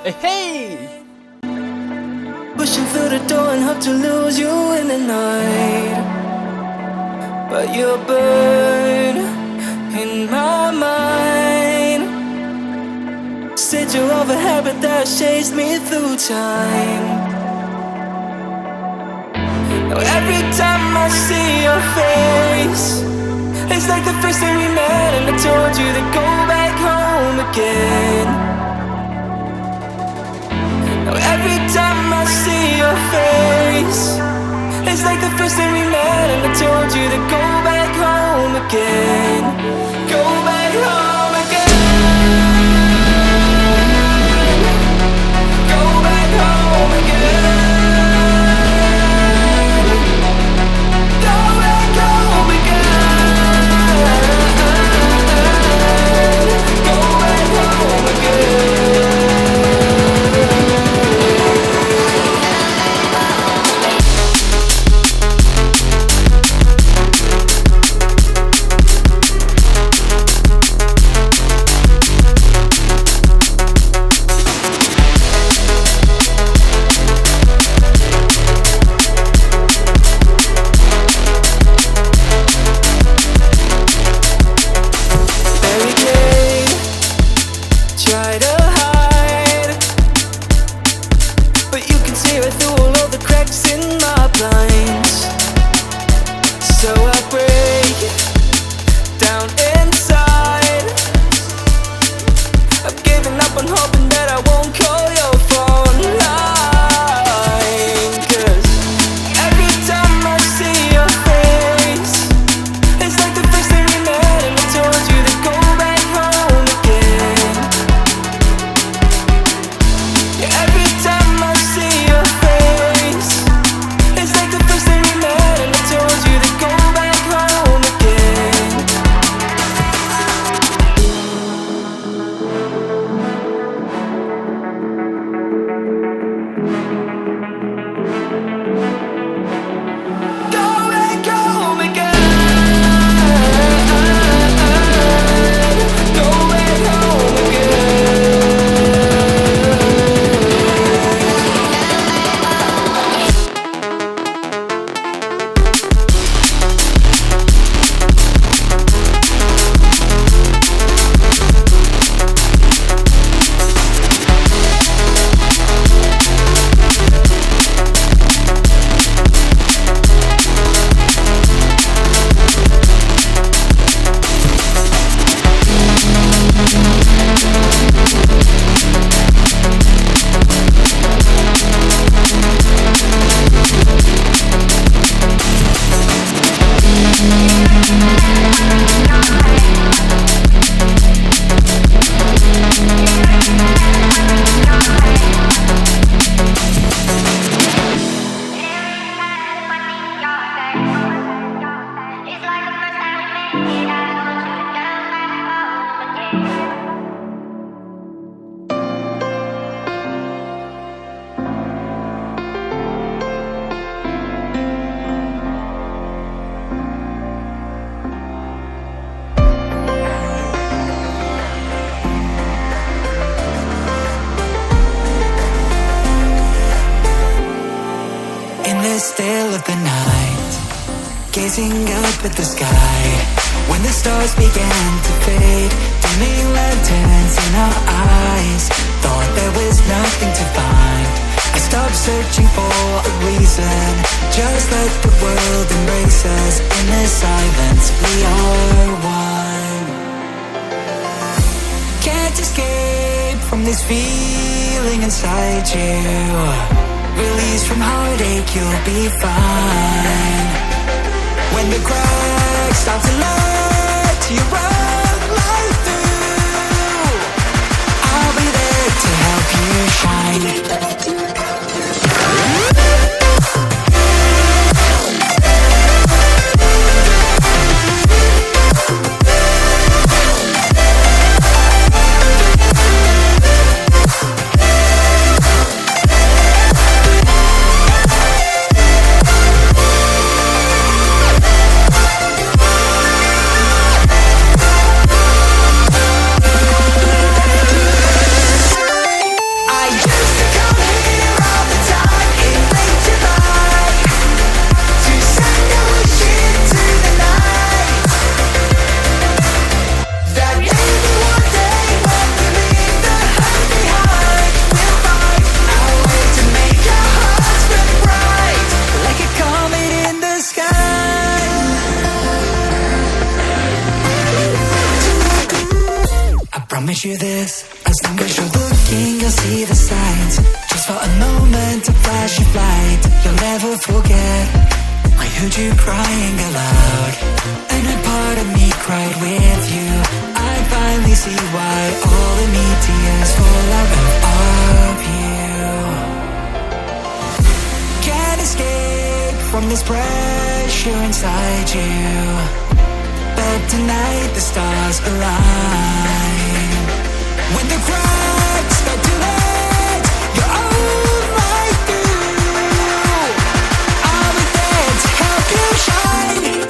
Hey, hey! Pushing through the door and hope to lose you in the night, but you burn in my mind. Said you're of a habit that chased me through time. Now every time I see your face, it's like the first time we met and I told you to go back home again. Now every time I see your face, it's like the first time we met and I told you to go back home again. Go back home again. Go back home again. Go back home again. Go back home again. Try to hide, but you can see right through all of the cracks in my blinds. So I break down inside. I've given up on hoping that I won't call your phone line. 'Cause every time I see your face, it's like the first time we met and I told you to go back home again. Every time I see your face, it's like the first time we met and I told you to go back home again. Go back home again. Go back home again. In the still of the night, gazing up at the sky, when the stars began to fade, dimming lanterns in our eyes, thought there was nothing to find. I stopped searching for a reason, just let the world embrace us. In the silence, we are one. Can't escape from this feeling inside you. Release from heartache, you'll be fine. When the cracks start to let you run right through, I'll be there to help you shine. Promise you this, as long as you're looking, you'll see the signs. Just for a moment, a flash of light, you'll never forget. I heard you crying aloud, and a part of me cried with you. I finally see why all the need tears fall out of you. Can't escape from this pressure inside you, but tonight the stars align. When the cracks start to let your own light through, I'll be there to help you shine.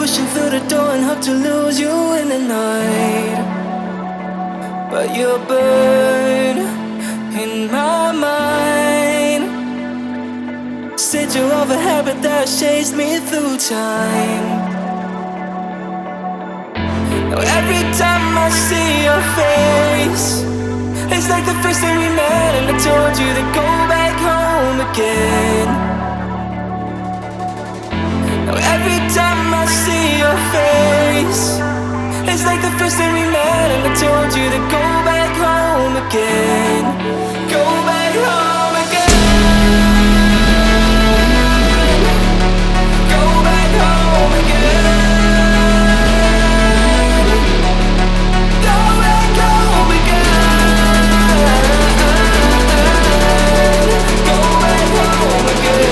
pushing through the door and hope to lose you in the night. But you're burned in my mind. Sigil of a habit that chased me through time. Now every time I see your face, it's like the first time we met and I told you to go back home again. Now every time I see your face, it's like the first time we met and I told you to go back home again. Go back home again. Go back home again. Go back home again. Go back home again.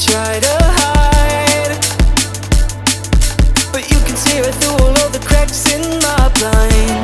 Try to hide, but you can see right through all of the cracks in my blind.